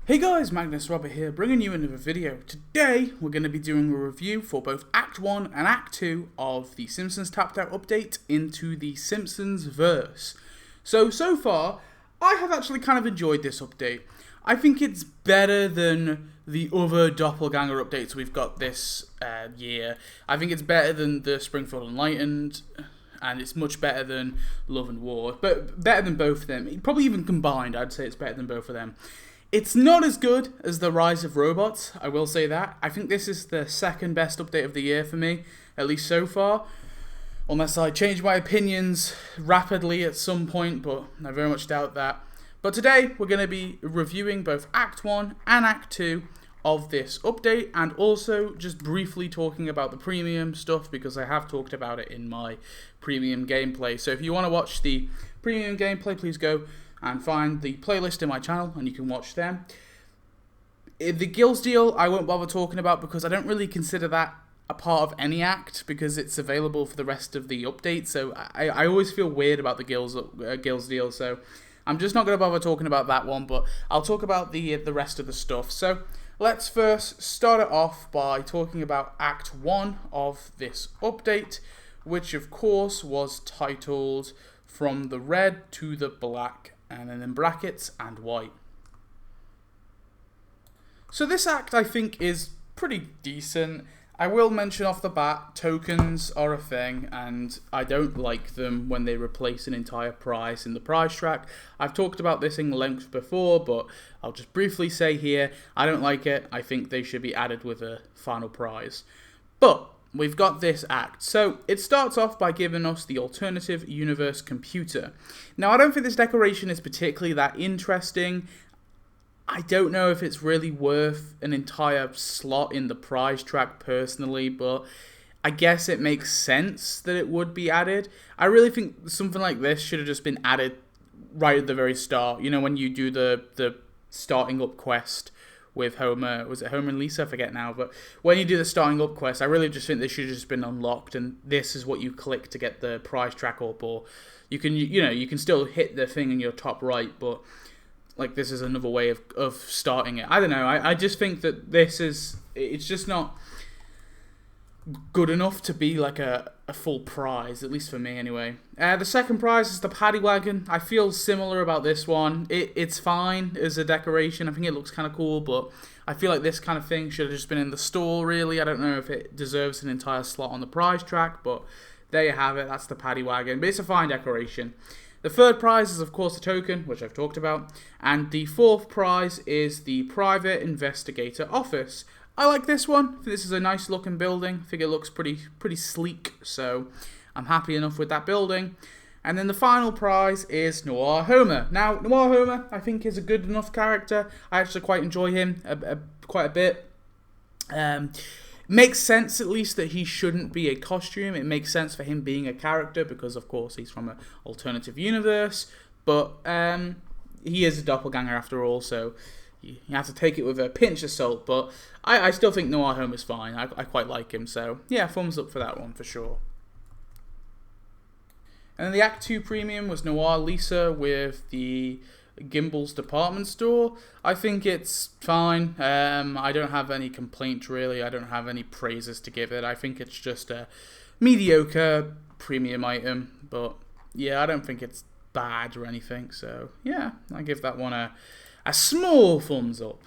Hey guys, Magnus Robert here, bringing you another video. Today, we're going to be doing a review for both Act 1 and Act 2 of the Simpsons Tapped Out update into the Simpsonsverse. So far, I have actually kind of enjoyed this update. I think it's better than the other Doppelganger updates we've got this year. I think it's better than the Springfield Enlightened, and it's much better than Love and War, but better than both of them. Probably even combined, I'd say it's better than both of them. It's not as good as The Rise of Robots, I will say that. I think this is the second best update of the year for me, at least so far. Unless I change my opinions rapidly at some point, but I very much doubt that. But today, we're going to be reviewing both Act 1 and Act 2 of this update, and also just briefly talking about the premium stuff, because I have talked about it in my premium gameplay. So if you want to watch the premium gameplay, please go and find the playlist in my channel, and you can watch them. The Guilds deal, I won't bother talking about, because I don't really consider that a part of any act, because it's available for the rest of the update, so I always feel weird about the Guilds deal, so I'm just not going to bother talking about that one, but I'll talk about the rest of the stuff. So let's first start it off by talking about Act 1 of this update, which of course was titled From the Red to the Black, and then in brackets, and white. So this act, I think, is pretty decent. I will mention off the bat, tokens are a thing, and I don't like them when they replace an entire prize in the prize track. I've talked about this in length before, but I'll just briefly say here, I don't like it. I think they should be added with a final prize. But we've got this act. So it starts off by giving us the alternative universe computer. Now, I don't think this decoration is particularly that interesting. I don't know if it's really worth an entire slot in the prize track personally, but I guess it makes sense that it would be added. I really think something like this should have just been added right at the very start. You know, when you do the starting up quest with Homer, was it Homer and Lisa? I forget now, but when you do the starting up quest, I really just think this should have just been unlocked, and this is what you click to get the prize track up, or you can still hit the thing in your top right, but like this is another way of starting it. I don't know, I just think that it's just not good enough to be like a full prize, at least for me anyway. The second prize is the paddy wagon. I feel similar about this one. It's fine as a decoration. I think it looks kind of cool, but I feel like this kind of thing should have just been in the store, really. I don't know if it deserves an entire slot on the prize track, but there you have it. That's the paddy wagon, but it's a fine decoration. The third prize is, of course, the token, which I've talked about, and the fourth prize is the private investigator office. I like this one. I think this is a nice looking building. I think it looks pretty sleek, so I'm happy enough with that building. And then the final prize is Noir Homer. Now, Noir Homer, I think, is a good enough character. I actually quite enjoy him quite a bit. Makes sense, at least, that he shouldn't be a costume. It makes sense for him being a character because, of course, he's from an alternative universe. But he is a doppelganger after all, so you have to take it with a pinch of salt, but I still think Noir Home is fine. I quite like him, so yeah, thumbs up for that one for sure. And then the Act 2 premium was Noir Lisa with the Gimbals department store. I think it's fine. I don't have any complaints really. I don't have any praises to give it. I think it's just a mediocre premium item, but yeah, I don't think it's bad or anything, so yeah, I give that one a small thumbs up.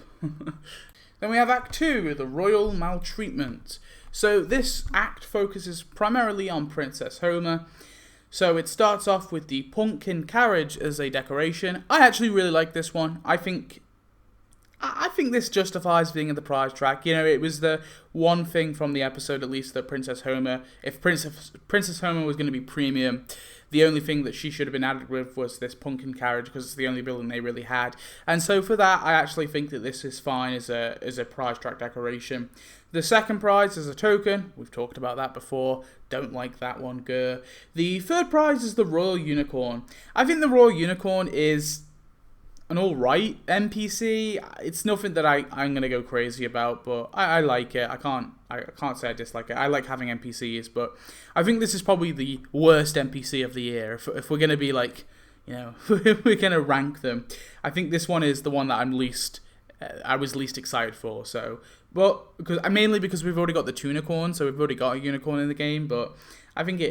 Then we have Act 2, the Royal Maltreatment. So this act focuses primarily on Princess Homer. So it starts off with the pumpkin carriage as a decoration. I actually really like this one. I think this justifies being in the prize track. You know, it was the one thing from the episode, at least, that Princess Homer, if Princess Homer was going to be premium, the only thing that she should have been added with was this pumpkin carriage, because it's the only building they really had. And so for that, I actually think that this is fine as a prize track decoration. The second prize is a token. We've talked about that before. Don't like that one, grr. The third prize is the Royal Unicorn. I think the Royal Unicorn is an alright NPC. It's nothing that I'm going to go crazy about, but I like it. I can't say I dislike it. I like having NPCs, but I think this is probably the worst NPC of the year. If we're going to be like, you know, we're going to rank them, I think this one is the one that I'm least I was least excited for. So, but mainly because we've already got the Tunicorn, so we've already got a unicorn in the game. But I think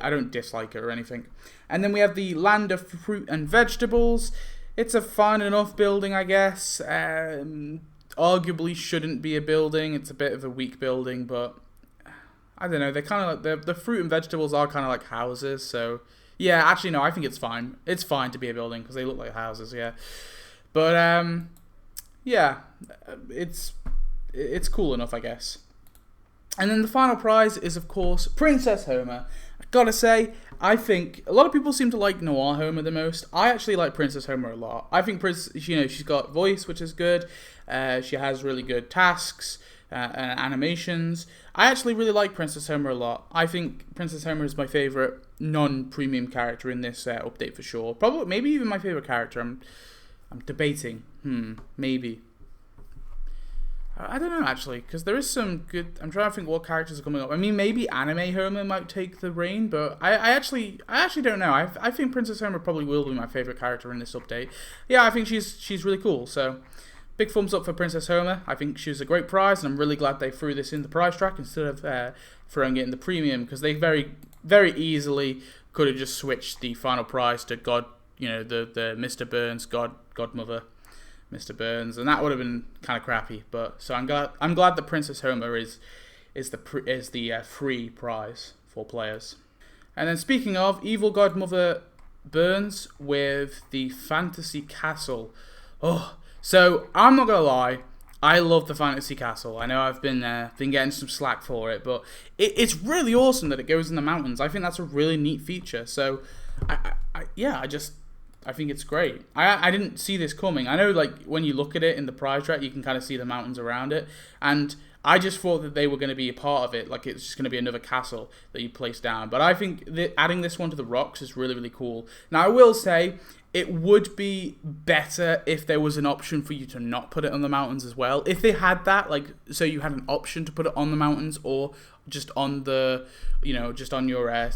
I don't dislike it or anything. And then we have the Land of Fruit and Vegetables. It's a fine enough building, I guess. Arguably shouldn't be a building. It's a bit of a weak building, but I don't know. They're kind of like the fruit and vegetables are kind of like houses. So yeah, actually no, I think it's fine. It's fine to be a building because they look like houses. Yeah, but yeah, it's cool enough, I guess. And then the final prize is, of course, Princess Homer. I gotta say, I think a lot of people seem to like Noir Homer the most. I actually like Princess Homer a lot. I think she's got voice, which is good. She has really good tasks and animations. I actually really like Princess Homer a lot. I think Princess Homer is my favorite non-premium character in this update for sure. Probably, maybe even my favorite character. I'm debating. Maybe. I don't know, actually, because there is some good... I'm trying to think what characters are coming up. I mean, maybe Anime Homer might take the reign, but I actually don't know. I think Princess Homer probably will be my favourite character in this update. Yeah, I think she's really cool, so... Big thumbs up for Princess Homer. I think she was a great prize, and I'm really glad they threw this in the prize track instead of throwing it in the premium, because they very, very easily could have just switched the final prize to God, the Mr. Burns Godmother, Mr. Burns, and that would have been kind of crappy. But so I'm glad that Princess Homer is the free prize for players. And then speaking of Evil Godmother Burns with the Fantasy Castle, so I'm not gonna lie, I love the Fantasy Castle. I know I've been getting some slack for it, but it's really awesome that it goes in the mountains. I think that's a really neat feature. So I think it's great. I didn't see this coming. I know, like, when you look at it in the prize track, you can kind of see the mountains around it, and I just thought that they were going to be a part of it, like it's just going to be another castle that you place down. But I think that adding this one to the rocks is really, really cool. Now, I will say, it would be better if there was an option for you to not put it on the mountains as well. If they had that, like, so you had an option to put it on the mountains or just on the, just on your,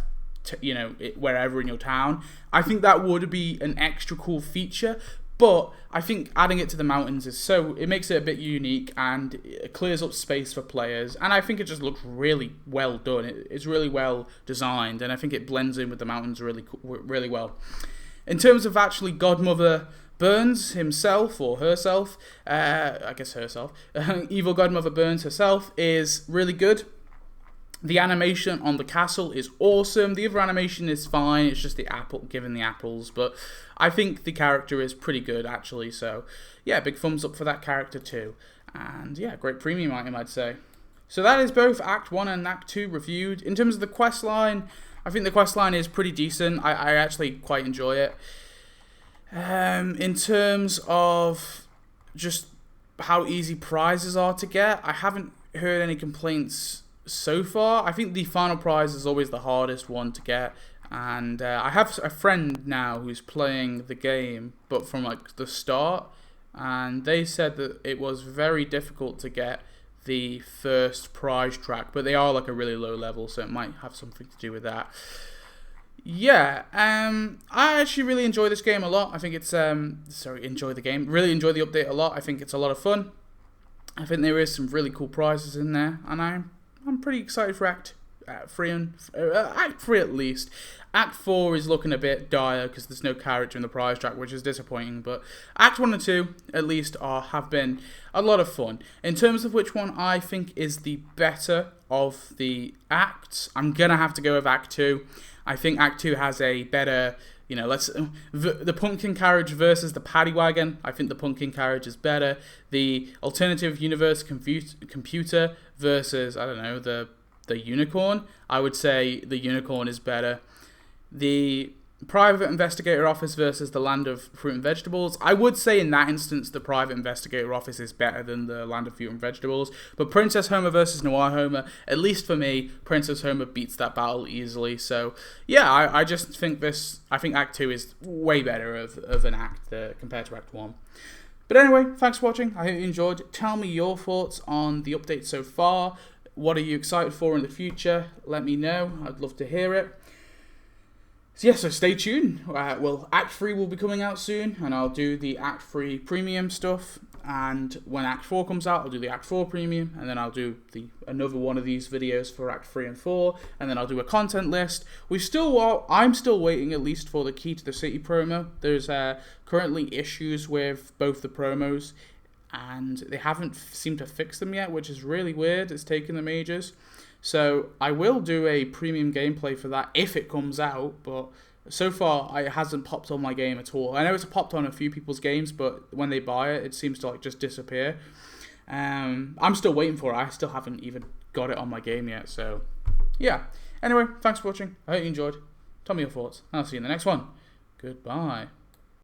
wherever in your town, I think that would be an extra cool feature. But I think adding it to the mountains it makes it a bit unique, and it clears up space for players, and I think it just looks really well done. It's really well designed, and I think it blends in with the mountains really well. In terms of actually Godmother Burns himself or herself, I guess herself, Evil Godmother Burns herself is really good. The animation on the castle is awesome. The other animation is fine. It's just the apple, giving the apples. But I think the character is pretty good, actually. So, yeah, big thumbs up for that character, too. And, yeah, great premium item, I'd say. So that is both Act 1 and Act 2 reviewed. In terms of the questline, I think the questline is pretty decent. I actually quite enjoy it. In terms of just how easy prizes are to get, I haven't heard any complaints so far. I think the final prize is always the hardest one to get, and I have a friend now who's playing the game, but from like the start, and they said that it was very difficult to get the first prize track, but they are like a really low level, so it might have something to do with that. Yeah, I actually really enjoy this game a lot. I think it's enjoy the game. Really enjoy the update a lot. I think it's a lot of fun. I think there is some really cool prizes in there, and I'm pretty excited for Act 3 Act 3 at least. Act 4 is looking a bit dire because there's no character in the prize track, which is disappointing. But Act 1 and 2 at least have been a lot of fun. In terms of which one I think is the better of the acts, I'm gonna have to go with Act 2. I think Act 2 has a better, the pumpkin carriage versus the paddy wagon. I think the pumpkin carriage is better. The alternative universe computer versus, I don't know, the unicorn. I would say the unicorn is better. The private investigator office versus the land of fruit and vegetables. I would say in that instance the private investigator office is better than the land of fruit and vegetables. But Princess Homer versus Noir Homer, at least for me, Princess Homer beats that battle easily. So yeah, I just think I think Act 2 is way better of an act compared to Act 1. But anyway, thanks for watching. I hope you enjoyed. Tell me your thoughts on the update so far. What are you excited for in the future? Let me know. I'd love to hear it. So yeah, so stay tuned. Act 3 will be coming out soon, and I'll do the Act 3 premium stuff. and when Act 4 comes out, I'll do the Act 4 premium, and then I'll do another one of these videos for Act 3 and 4, and then I'll do a content list. I'm still waiting at least for the Key to the City promo. There's currently issues with both the promos, and they haven't seemed to fix them yet, which is really weird. It's taken them ages. So I will do a premium gameplay for that if it comes out, but so far it hasn't popped on my game at all. I know it's popped on a few people's games, but when they buy it, it seems to like just disappear. I'm still waiting for it. I still haven't even got it on my game yet. So yeah. Anyway, thanks for watching. I hope you enjoyed. Tell me your thoughts. I'll see you in the next one. Goodbye.